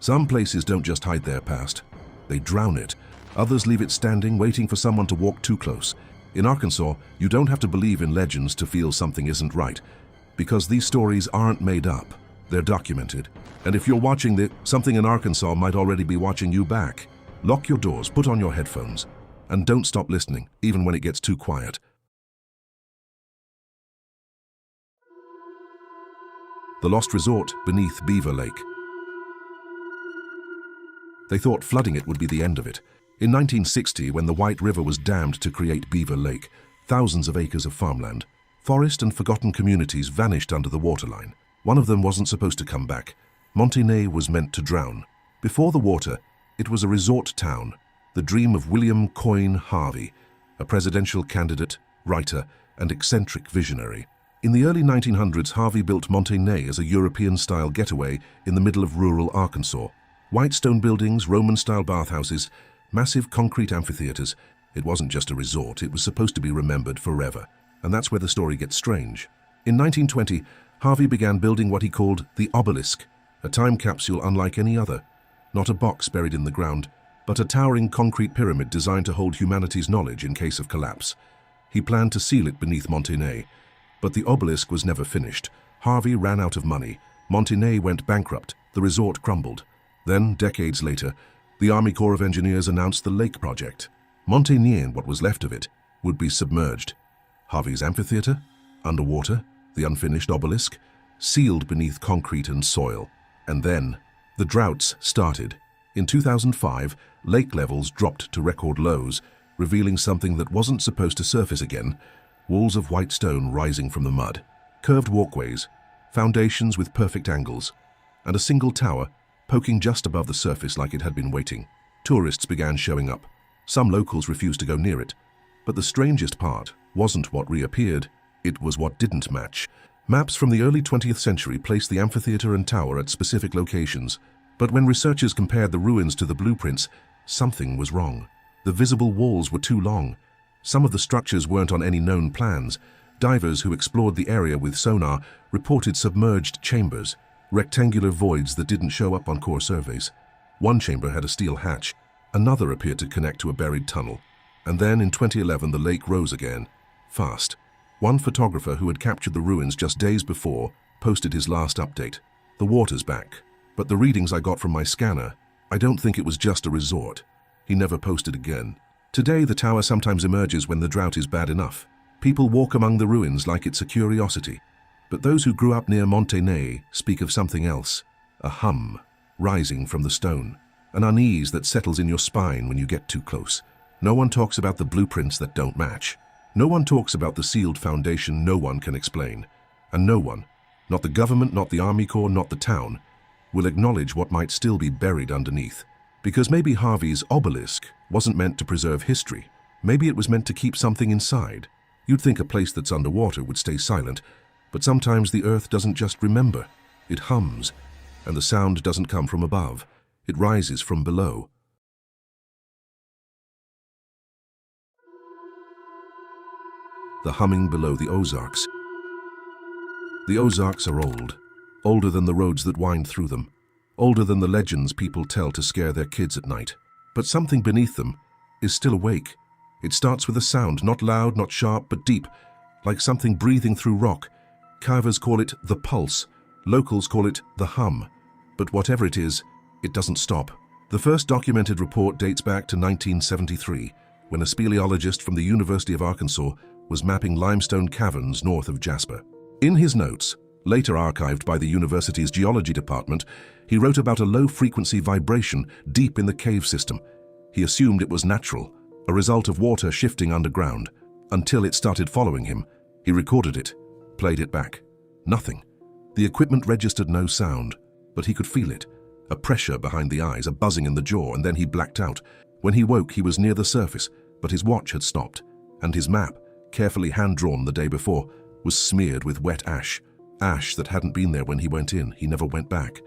Some places don't just hide their past, they drown it. Others leave it standing, waiting for someone to walk too close. In Arkansas, you don't have to believe in legends to feel something isn't right, because these stories aren't made up, they're documented. And if you're watching something in Arkansas might already be watching you back. Lock your doors, put on your headphones, and don't stop listening, even when it gets too quiet. The Lost Resort beneath Beaver Lake. They thought flooding it would be the end of it. In 1960, when the White River was dammed to create Beaver Lake, thousands of acres of farmland, forest and forgotten communities vanished under the waterline. One of them wasn't supposed to come back. Montagnais was meant to drown. Before the water, it was a resort town, the dream of William Coyne Harvey, a presidential candidate, writer, and eccentric visionary. In the early 1900s, Harvey built Montagnais as a European-style getaway in the middle of rural Arkansas. White stone buildings, Roman-style bathhouses, massive concrete amphitheaters. It wasn't just a resort, it was supposed to be remembered forever. And that's where the story gets strange. In 1920, Harvey began building what he called the obelisk, a time capsule unlike any other. Not a box buried in the ground, but a towering concrete pyramid designed to hold humanity's knowledge in case of collapse. He planned to seal it beneath Montagnais, but the obelisk was never finished. Harvey ran out of money. Montagnais went bankrupt. The resort crumbled. Then, decades later, the Army Corps of Engineers announced the Lake Project. Montagnais, and what was left of it, would be submerged. Harvey's amphitheater, underwater, the unfinished obelisk, sealed beneath concrete and soil. And then, the droughts started. In 2005, lake levels dropped to record lows, revealing something that wasn't supposed to surface again: walls of white stone rising from the mud, curved walkways, foundations with perfect angles, and a single tower poking just above the surface like it had been waiting. Tourists began showing up. Some locals refused to go near it. But the strangest part wasn't what reappeared, it was what didn't match. Maps from the early 20th century placed the amphitheater and tower at specific locations. But when researchers compared the ruins to the blueprints, something was wrong. The visible walls were too long. Some of the structures weren't on any known plans. Divers who explored the area with sonar reported submerged chambers, rectangular voids that didn't show up on core surveys. One chamber had a steel hatch, another appeared to connect to a buried tunnel. And then in 2011 the lake rose again, fast. One photographer who had captured the ruins just days before posted his last update. The water's back, but the readings I got from my scanner, I don't think it was just a resort. He never posted again. Today the tower sometimes emerges when the drought is bad enough. People walk among the ruins like it's a curiosity. But those who grew up near Montagnais speak of something else, a hum rising from the stone, an unease that settles in your spine when you get too close. No one talks about the blueprints that don't match. No one talks about the sealed foundation no one can explain. And no one, not the government, not the Army Corps, not the town, will acknowledge what might still be buried underneath. Because maybe Harvey's obelisk wasn't meant to preserve history. Maybe it was meant to keep something inside. You'd think a place that's underwater would stay silent, but sometimes the earth doesn't just remember. It hums, and the sound doesn't come from above. It rises from below. The humming below the Ozarks. The Ozarks are old, older than the roads that wind through them, older than the legends people tell to scare their kids at night. But something beneath them is still awake. It starts with a sound, not loud, not sharp, but deep, like something breathing through rock. Carvers call it the pulse, locals call it the hum. But whatever it is, it doesn't stop. The first documented report dates back to 1973, when a speleologist from the University of Arkansas was mapping limestone caverns north of Jasper. In his notes, later archived by the university's geology department, he wrote about a low-frequency vibration deep in the cave system. He assumed it was natural, a result of water shifting underground, until it started following him. He recorded it, played it back. Nothing. The equipment registered no sound, but he could feel it. A pressure behind the eyes, a buzzing in the jaw, and then he blacked out. When he woke, he was near the surface, but his watch had stopped, and his map, carefully hand-drawn the day before, was smeared with wet ash. Ash that hadn't been there when he went in. He never went back.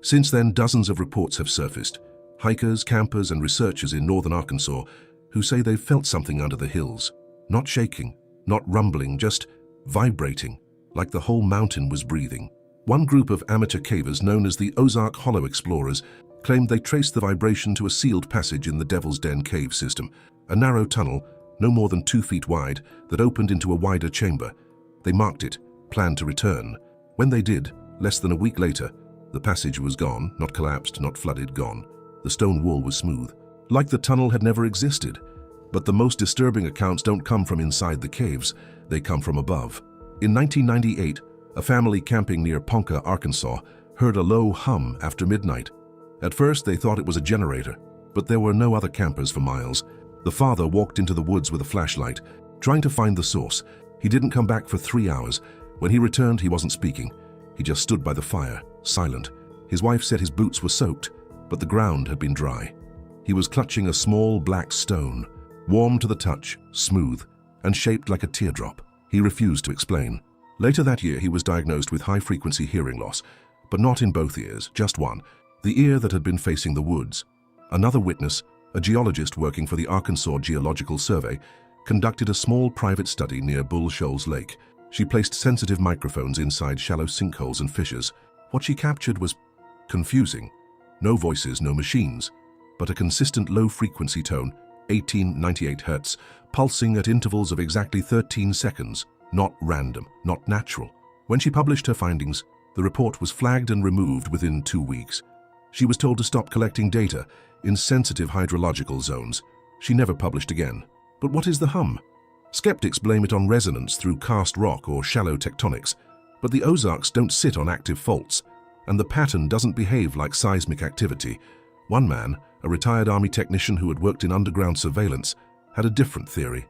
Since then, dozens of reports have surfaced. Hikers, campers, and researchers in northern Arkansas who say they've felt something under the hills. Not shaking, not rumbling, just vibrating, like the whole mountain was breathing. One group of amateur cavers known as the Ozark Hollow Explorers claimed they traced the vibration to a sealed passage in the Devil's Den cave system, a narrow tunnel, no more than 2 feet wide, that opened into a wider chamber. They marked it, planned to return. When they did, less than a week later, the passage was gone, not collapsed, not flooded, gone. The stone wall was smooth, like the tunnel had never existed. But the most disturbing accounts don't come from inside the caves, they come from above. In 1998, a family camping near Ponca, Arkansas, heard a low hum after midnight. At first they thought it was a generator, but there were no other campers for miles. The father walked into the woods with a flashlight, trying to find the source. He didn't come back for 3 hours. When he returned, he wasn't speaking. He just stood by the fire, silent. His wife said his boots were soaked, but the ground had been dry. He was clutching a small black stone, warm to the touch, smooth, and shaped like a teardrop. He refused to explain. Later that year, he was diagnosed with high-frequency hearing loss, but not in both ears, just one, the ear that had been facing the woods. Another witness, a geologist working for the Arkansas Geological Survey, conducted a small private study near Bull Shoals Lake. She placed sensitive microphones inside shallow sinkholes and fissures. What she captured was confusing. No voices, no machines, but a consistent low-frequency tone, 1898 Hz, pulsing at intervals of exactly 13 seconds, not random, not natural. When she published her findings, the report was flagged and removed within 2 weeks. She was told to stop collecting data in sensitive hydrological zones. She never published again. But what is the hum? Skeptics blame it on resonance through karst rock or shallow tectonics, but the Ozarks don't sit on active faults, and the pattern doesn't behave like seismic activity. One man, a retired army technician who had worked in underground surveillance, had a different theory.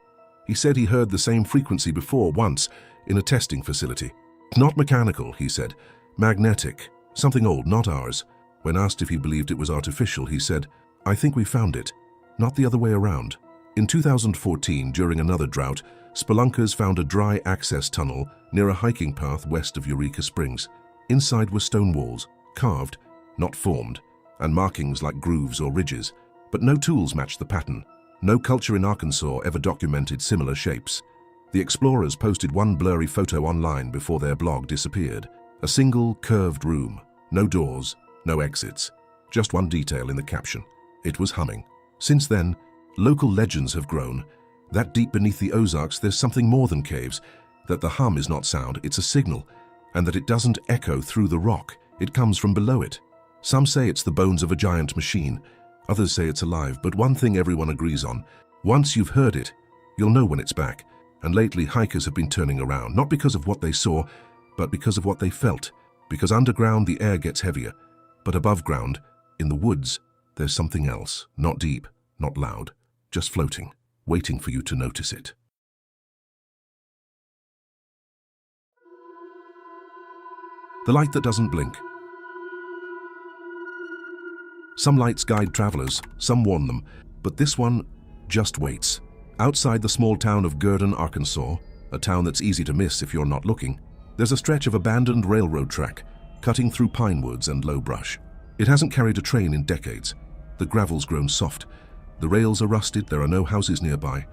He said he heard the same frequency before once in a testing facility. Not mechanical, he said, magnetic, something old, not ours. When asked if he believed it was artificial, he said, "I think we found it, not the other way around." In 2014, during another drought, spelunkers found a dry access tunnel near a hiking path west of Eureka Springs. Inside were stone walls, carved, not formed, and markings like grooves or ridges, but no tools matched the pattern. No culture in Arkansas ever documented similar shapes. The explorers posted one blurry photo online before their blog disappeared. A single curved room, no doors, no exits, just one detail in the caption. It was humming. Since then, local legends have grown. That deep beneath the Ozarks, there's something more than caves, that the hum is not sound, it's a signal, and that it doesn't echo through the rock, it comes from below it. Some say it's the bones of a giant machine, others say it's alive, but one thing everyone agrees on: once you've heard it, you'll know when it's back. And lately, hikers have been turning around, not because of what they saw, but because of what they felt. Because underground, the air gets heavier, but above ground, in the woods, there's something else, not deep, not loud, just floating, waiting for you to notice it. The light that doesn't blink. Some lights guide travelers, some warn them, but this one just waits. Outside the small town of Gurdon, Arkansas, a town that's easy to miss if you're not looking, there's a stretch of abandoned railroad track, cutting through pine woods and low brush. It hasn't carried a train in decades. The gravel's grown soft. The rails are rusted, there are no houses nearby.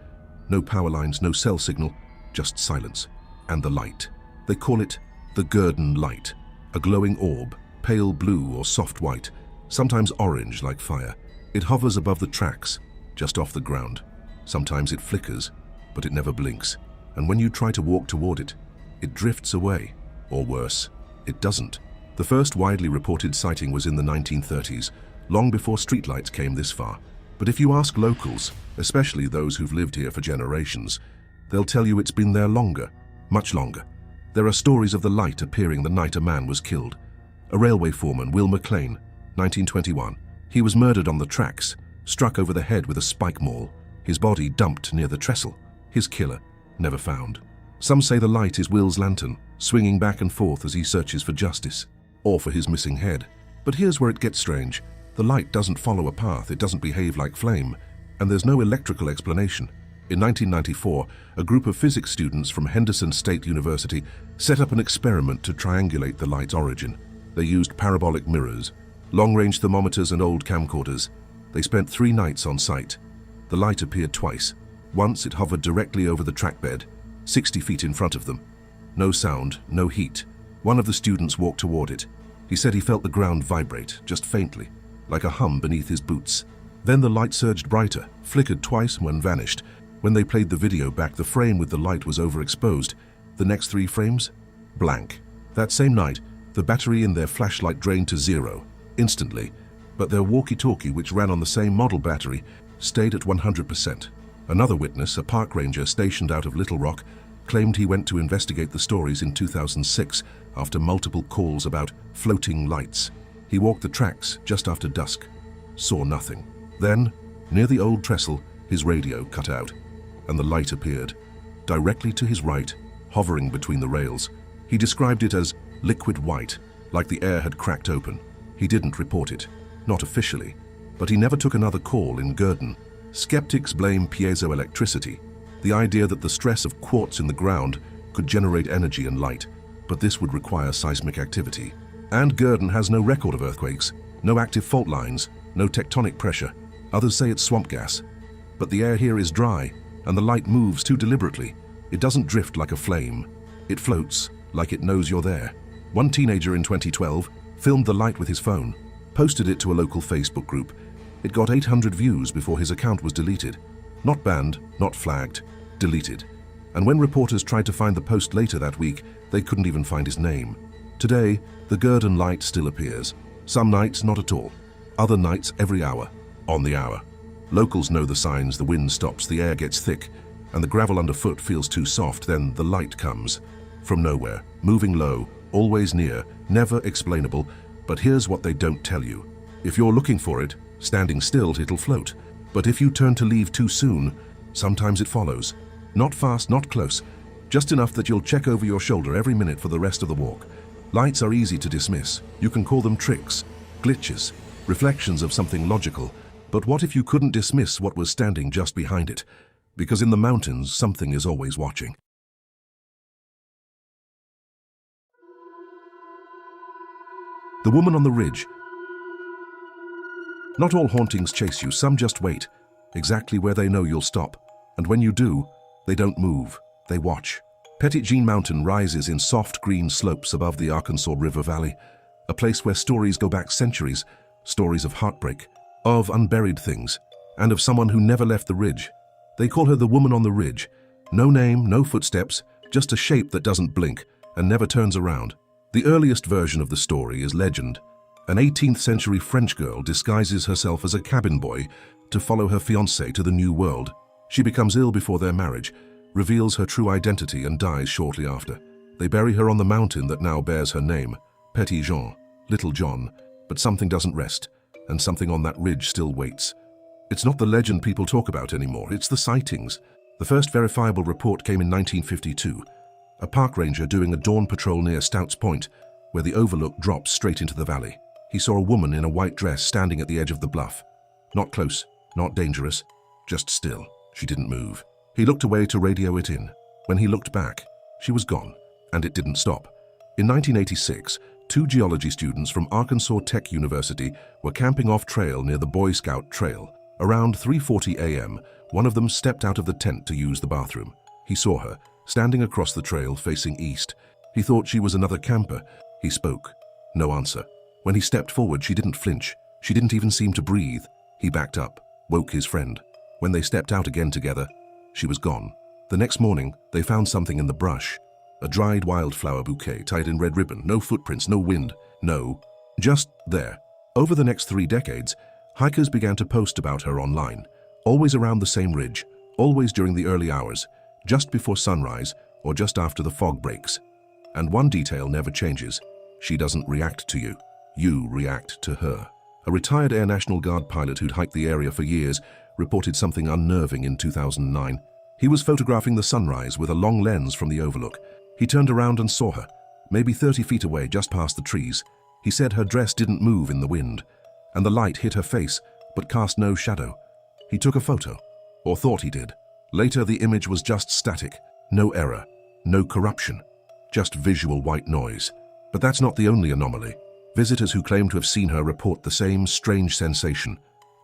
No power lines, no cell signal, just silence. And the light. They call it the Gurdon light. A glowing orb, pale blue or soft white, sometimes orange like fire. It hovers above the tracks, just off the ground. Sometimes it flickers, but it never blinks. And when you try to walk toward it, it drifts away. Or worse, it doesn't. The first widely reported sighting was in the 1930s, long before streetlights came this far. But if you ask locals, especially those who've lived here for generations, they'll tell you it's been there longer, much longer. There are stories of the light appearing the night a man was killed. A railway foreman, Will McLean, 1921. He was murdered on the tracks, struck over the head with a spike maul. His body dumped near the trestle. His killer, never found. Some say the light is Will's lantern, swinging back and forth as he searches for justice, or for his missing head. But here's where it gets strange. The light doesn't follow a path, it doesn't behave like flame, and there's no electrical explanation. In 1994, a group of physics students from Henderson State University set up an experiment to triangulate the light's origin. They used parabolic mirrors, long-range thermometers and old camcorders. They spent 3 nights on site. The light appeared twice. Once it hovered directly over the trackbed, 60 feet in front of them. No sound, no heat. One of the students walked toward it. He said he felt the ground vibrate, just faintly. like a hum beneath his boots. Then the light surged brighter, flickered twice and vanished. When they played the video back, the frame with the light was overexposed. The next 3 frames? Blank. That same night, the battery in their flashlight drained to 0, instantly, but their walkie-talkie, which ran on the same model battery, stayed at 100%. Another witness, a park ranger stationed out of Little Rock, claimed he went to investigate the stories in 2006 after multiple calls about floating lights. He walked the tracks just after dusk, saw nothing. Then, near the old trestle, his radio cut out, and the light appeared, directly to his right, hovering between the rails. He described it as liquid white, like the air had cracked open. He didn't report it, not officially, but he never took another call in Gurdon. Skeptics blame piezoelectricity, the idea that the stress of quartz in the ground could generate energy and light, but this would require seismic activity. And Gurdon has no record of earthquakes, no active fault lines, no tectonic pressure. Others say it's swamp gas. But the air here is dry, and the light moves too deliberately. It doesn't drift like a flame. It floats like it knows you're there. One teenager in 2012 filmed the light with his phone, posted it to a local Facebook group. It got 800 views before his account was deleted. Not banned, not flagged, deleted. And when reporters tried to find the post later that week, they couldn't even find his name. Today, the Gurdon light still appears. Some nights, not at all. Other nights, every hour, on the hour. Locals know the signs. The wind stops, the air gets thick, and the gravel underfoot feels too soft. Then the light comes. From nowhere, moving low, always near, never explainable. But here's what they don't tell you. If you're looking for it, standing still, it'll float. But if you turn to leave too soon, sometimes it follows. Not fast, not close. Just enough that you'll check over your shoulder every minute for the rest of the walk. Lights are easy to dismiss. You can call them tricks, glitches, reflections of something logical. But what if you couldn't dismiss what was standing just behind it? Because in the mountains, something is always watching. The woman on the ridge. Not all hauntings chase you, some just wait, exactly where they know you'll stop. And when you do, they don't move, they watch. Petit Jean Mountain rises in soft green slopes above the Arkansas River Valley, a place where stories go back centuries, stories of heartbreak, of unburied things, and of someone who never left the ridge. They call her the woman on the ridge. No name, no footsteps, just a shape that doesn't blink and never turns around. The earliest version of the story is legend. An 18th century French girl disguises herself as a cabin boy to follow her fiancé to the New World. She becomes ill before their marriage, reveals her true identity, and dies shortly after. They bury her on the mountain that now bears her name, Petit Jean, Little John, but something doesn't rest, and something on that ridge still waits. It's not the legend people talk about anymore, it's the sightings. The first verifiable report came in 1952. A park ranger doing a dawn patrol near Stouts Point, where the overlook drops straight into the valley. He saw a woman in a white dress standing at the edge of the bluff. Not close, not dangerous, just still. She didn't move. He looked away to radio it in. When he looked back, she was gone, and it didn't stop. In 1986, 2 geology students from Arkansas Tech University were camping off-trail near the Boy Scout Trail. Around 3:40 a.m., one of them stepped out of the tent to use the bathroom. He saw her, standing across the trail facing east. He thought she was another camper. He spoke. No answer. When he stepped forward, she didn't flinch. She didn't even seem to breathe. He backed up, woke his friend. When they stepped out again together, she was gone. The next morning, they found something in the brush. A dried wildflower bouquet tied in red ribbon. No footprints, no wind, no. Just there. Over the next 3 decades, hikers began to post about her online, always around the same ridge, always during the early hours, just before sunrise or just after the fog breaks. And one detail never changes. She doesn't react to you. You react to her. A retired Air National Guard pilot who'd hiked the area for years reported something unnerving in 2009. He was photographing the sunrise with a long lens from the overlook. He turned around and saw her, maybe 30 feet away just past the trees. He said her dress didn't move in the wind, and the light hit her face but cast no shadow. He took a photo, or thought he did. Later, the image was just static, no error, no corruption, just visual white noise. But that's not the only anomaly. Visitors who claim to have seen her report the same strange sensation,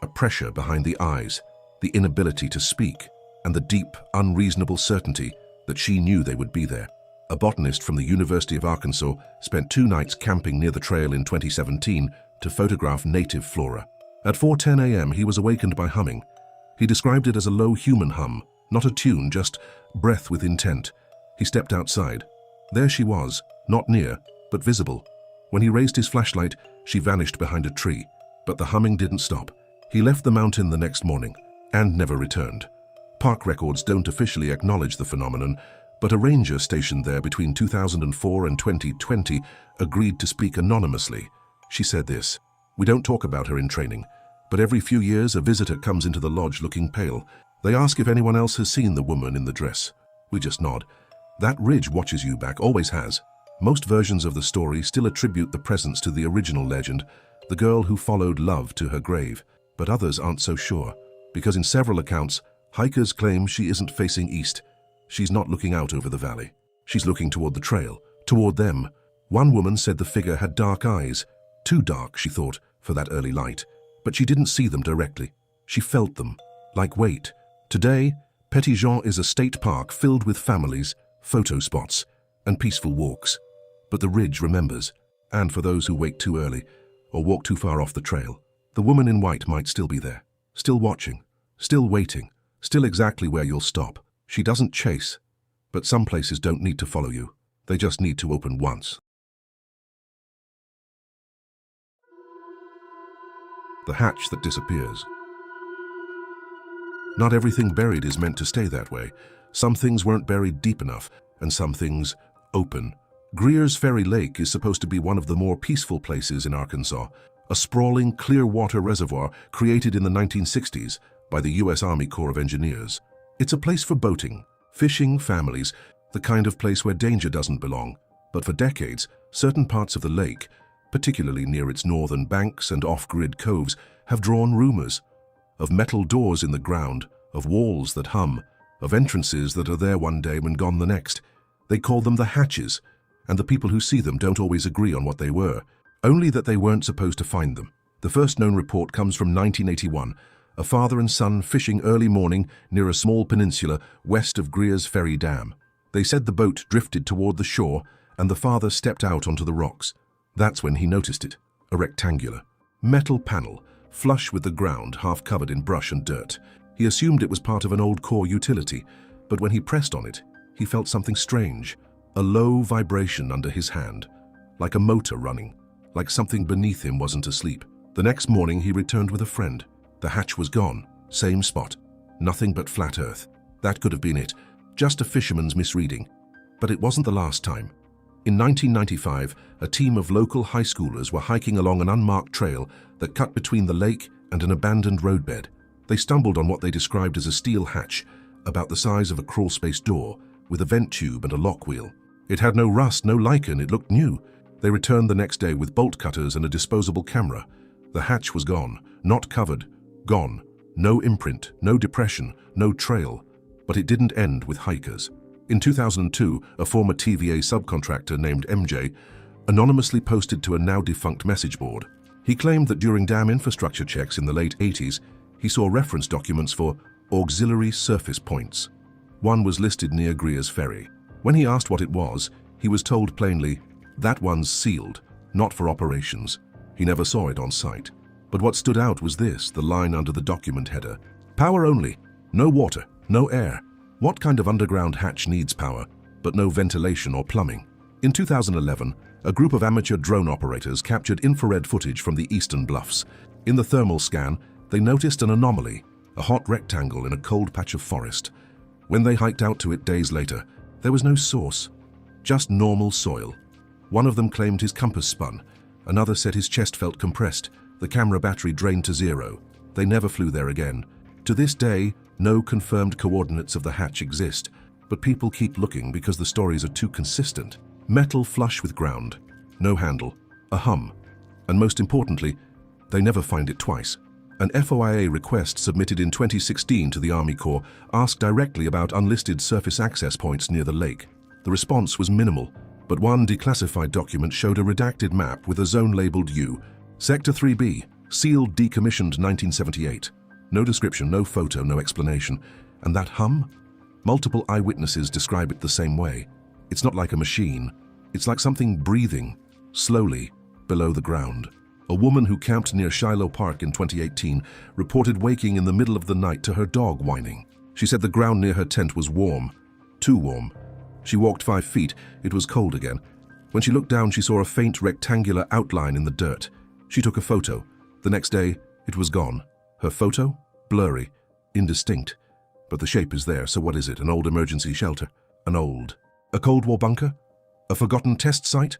a pressure behind the eyes, the inability to speak, and the deep, unreasonable certainty that she knew they would be there. A botanist from the University of Arkansas spent 2 nights camping near the trail in 2017 to photograph native flora. At 4:10 a.m. he was awakened by humming. He described it as a low human hum, not a tune, just breath with intent. He stepped outside. There she was, not near, but visible. When he raised his flashlight, she vanished behind a tree. But the humming didn't stop. He left the mountain the next morning and never returned. Park records don't officially acknowledge the phenomenon, but a ranger stationed there between 2004 and 2020 agreed to speak anonymously. She said this: "We don't talk about her in training, but every few years a visitor comes into the lodge looking pale. They ask if anyone else has seen the woman in the dress. We just nod. That ridge watches you back, always has." Most versions of the story still attribute the presence to the original legend, the girl who followed love to her grave, but others aren't so sure, because in several accounts, hikers claim she isn't facing east. She's not looking out over the valley. She's looking toward the trail, toward them. One woman said the figure had dark eyes, too dark, she thought, for that early light, but she didn't see them directly. She felt them, like weight. Today, Petit Jean is a state park filled with families, photo spots, and peaceful walks. But the ridge remembers, and for those who wake too early or walk too far off the trail, the woman in white might still be there, still watching, still waiting, still exactly where you'll stop. She doesn't chase, but some places don't need to follow you. They just need to open once. The hatch that disappears. Not everything buried is meant to stay that way. Some things weren't buried deep enough, and some things open. Greer's Ferry Lake is supposed to be one of the more peaceful places in Arkansas, a sprawling, clear water reservoir created in the 1960s by the U.S. Army Corps of Engineers. It's a place for boating, fishing, families, the kind of place where danger doesn't belong. But for decades, certain parts of the lake, particularly near its northern banks and off-grid coves, have drawn rumors of metal doors in the ground, of walls that hum, of entrances that are there one day and gone the next. They call them the hatches, and the people who see them don't always agree on what they were, only that they weren't supposed to find them. The first known report comes from 1981, a father and son fishing early morning near a small peninsula west of Greer's Ferry Dam. They said the boat drifted toward the shore, and the father stepped out onto the rocks. That's when he noticed it, a rectangular metal panel, flush with the ground, half covered in brush and dirt. He assumed it was part of an old Corps utility, but when he pressed on it, he felt something strange. A low vibration under his hand, like a motor running, like something beneath him wasn't asleep. The next morning he returned with a friend. The hatch was gone, same spot, nothing but flat earth. That could have been it, just a fisherman's misreading. But it wasn't the last time. In 1995, a team of local high schoolers were hiking along an unmarked trail that cut between the lake and an abandoned roadbed. They stumbled on what they described as a steel hatch, about the size of a crawlspace door, with a vent tube and a lock wheel. It had no rust, no lichen, it looked new. They returned the next day with bolt cutters and a disposable camera. The hatch was gone, not covered, gone. No imprint, no depression, no trail. But it didn't end with hikers. In 2002, a former TVA subcontractor named MJ anonymously posted to a now-defunct message board. He claimed that during dam infrastructure checks in the late 80s, he saw reference documents for auxiliary surface points. One was listed near Greer's Ferry. When he asked what it was, he was told plainly, "That one's sealed, not for operations." He never saw it on site. But what stood out was this, the line under the document header: "Power only, no water, no air." What kind of underground hatch needs power, but no ventilation or plumbing? In 2011, a group of amateur drone operators captured infrared footage from the eastern bluffs. In the thermal scan, they noticed an anomaly, a hot rectangle in a cold patch of forest. When they hiked out to it days later, there was no source, just normal soil. One of them claimed his compass spun. Another said his chest felt compressed. The camera battery drained to zero. They never flew there again. To this day, no confirmed coordinates of the hatch exist, but people keep looking because the stories are too consistent. Metal flush with ground, no handle, a hum, and most importantly, they never find it twice. An FOIA request submitted in 2016 to the Army Corps asked directly about unlisted surface access points near the lake. The response was minimal, but one declassified document showed a redacted map with a zone labeled U, Sector 3B, sealed, decommissioned 1978. No description, no photo, no explanation. And that hum? Multiple eyewitnesses describe it the same way. It's not like a machine. It's like something breathing, slowly, below the ground. A woman who camped near Shiloh Park in 2018 reported waking in the middle of the night to her dog whining. She said the ground near her tent was warm, too warm. She walked 5 feet, it was cold again. When she looked down, she saw a faint rectangular outline in the dirt. She took a photo. The next day, it was gone. Her photo? Blurry, indistinct. But the shape is there, so what is it? An old emergency shelter? A Cold War bunker? A forgotten test site?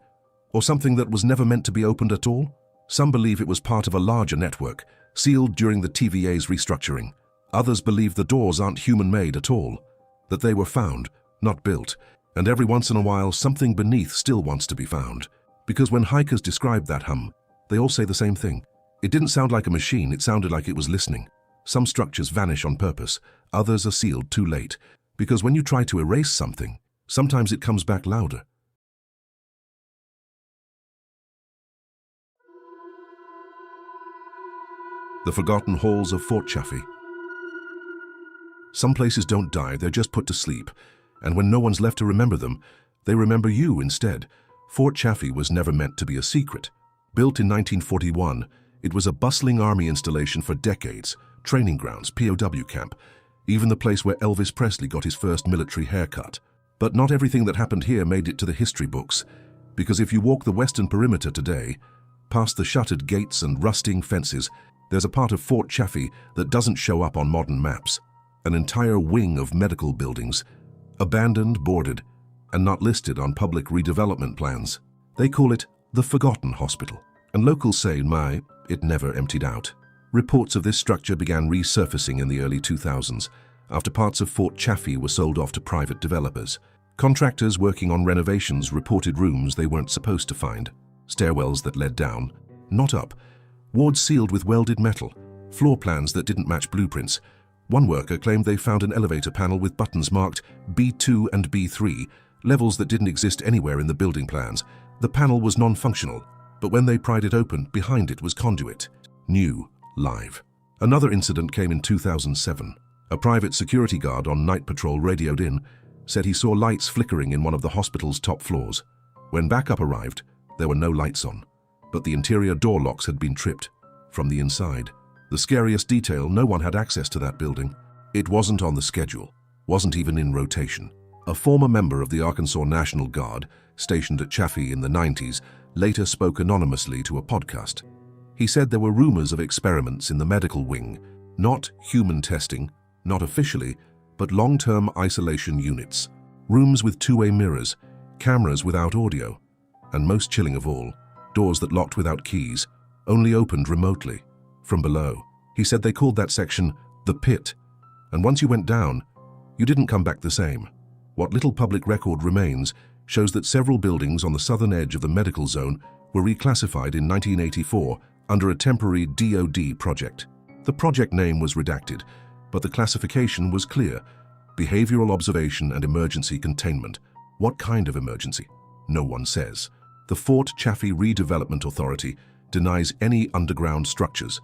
Or something that was never meant to be opened at all? Some believe it was part of a larger network, sealed during the TVA's restructuring. Others believe the doors aren't human-made at all, that they were found, not built, and every once in a while something beneath still wants to be found. Because when hikers describe that hum, they all say the same thing. It didn't sound like a machine, it sounded like it was listening. Some structures vanish on purpose, others are sealed too late. Because when you try to erase something, sometimes it comes back louder. The Forgotten Halls of Fort Chaffee. Some places don't die, they're just put to sleep. And when no one's left to remember them, they remember you instead. Fort Chaffee was never meant to be a secret. Built in 1941, it was a bustling army installation for decades, training grounds, POW camp, even the place where Elvis Presley got his first military haircut. But not everything that happened here made it to the history books, because if you walk the western perimeter today, past the shuttered gates and rusting fences, there's a part of Fort Chaffee that doesn't show up on modern maps. An entire wing of medical buildings, abandoned, boarded, and not listed on public redevelopment plans. They call it the Forgotten Hospital, and locals say, it never emptied out. Reports of this structure began resurfacing in the early 2000s, after parts of Fort Chaffee were sold off to private developers. Contractors working on renovations reported rooms they weren't supposed to find, stairwells that led down, not up, wards sealed with welded metal, floor plans that didn't match blueprints. One worker claimed they found an elevator panel with buttons marked B2 and B3, levels that didn't exist anywhere in the building plans. The panel was non-functional, but when they pried it open, behind it was conduit. New, live. Another incident came in 2007. A private security guard on night patrol radioed in, said he saw lights flickering in one of the hospital's top floors. When backup arrived, there were no lights on, but the interior door locks had been tripped from the inside. The scariest detail, no one had access to that building. It wasn't on the schedule, wasn't even in rotation. A former member of the Arkansas National Guard, stationed at Chaffee in the 90s, later spoke anonymously to a podcast. He said there were rumors of experiments in the medical wing, not human testing, not officially, but long-term isolation units, rooms with two-way mirrors, cameras without audio, and most chilling of all, doors that locked without keys, only opened remotely, from below. He said they called that section the pit, and once you went down, you didn't come back the same. What little public record remains shows that several buildings on the southern edge of the medical zone were reclassified in 1984 under a temporary DoD project. The project name was redacted, but the classification was clear: behavioral observation and emergency containment. What kind of emergency? No one says. The Fort Chaffee Redevelopment Authority denies any underground structures.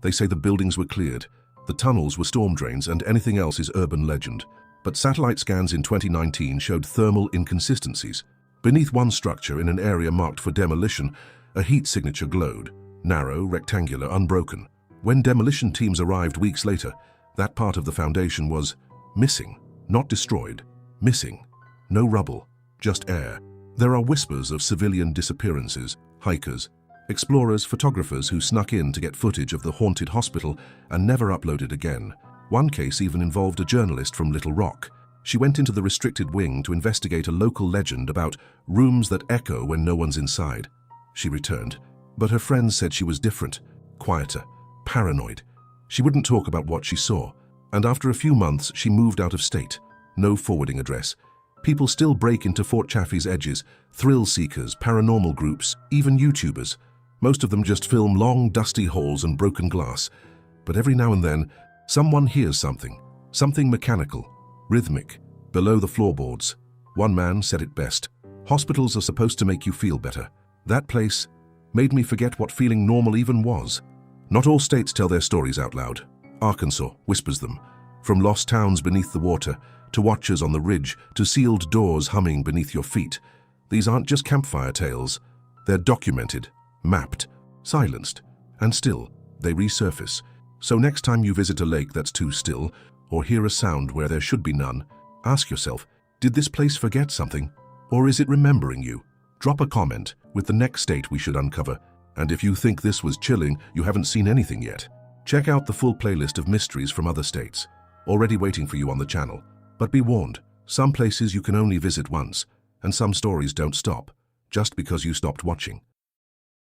They say the buildings were cleared, the tunnels were storm drains, and anything else is urban legend. But satellite scans in 2019 showed thermal inconsistencies. Beneath one structure in an area marked for demolition, a heat signature glowed, narrow, rectangular, unbroken. When demolition teams arrived weeks later, that part of the foundation was missing, not destroyed, missing. No rubble, just air. There are whispers of civilian disappearances, hikers, explorers, photographers who snuck in to get footage of the haunted hospital and never uploaded again. One case even involved a journalist from Little Rock. She went into the restricted wing to investigate a local legend about rooms that echo when no one's inside. She returned, but her friends said she was different, quieter, paranoid. She wouldn't talk about what she saw, and after a few months she moved out of state. No forwarding address. People still break into Fort Chaffee's edges, thrill seekers, paranormal groups, even YouTubers. Most of them just film long, dusty halls and broken glass. But every now and then, someone hears something mechanical, rhythmic, below the floorboards. One man said it best: hospitals are supposed to make you feel better. That place made me forget what feeling normal even was. Not all states tell their stories out loud. Arkansas whispers them. From lost towns beneath the water, to watchers on the ridge, to sealed doors humming beneath your feet. These aren't just campfire tales. They're documented, mapped, silenced, and still, they resurface. So next time you visit a lake that's too still, or hear a sound where there should be none, ask yourself, did this place forget something? Or is it remembering you? Drop a comment with the next state we should uncover. And if you think this was chilling, you haven't seen anything yet. Check out the full playlist of mysteries from other states, already waiting for you on the channel. But be warned, some places you can only visit once, and some stories don't stop, just because you stopped watching.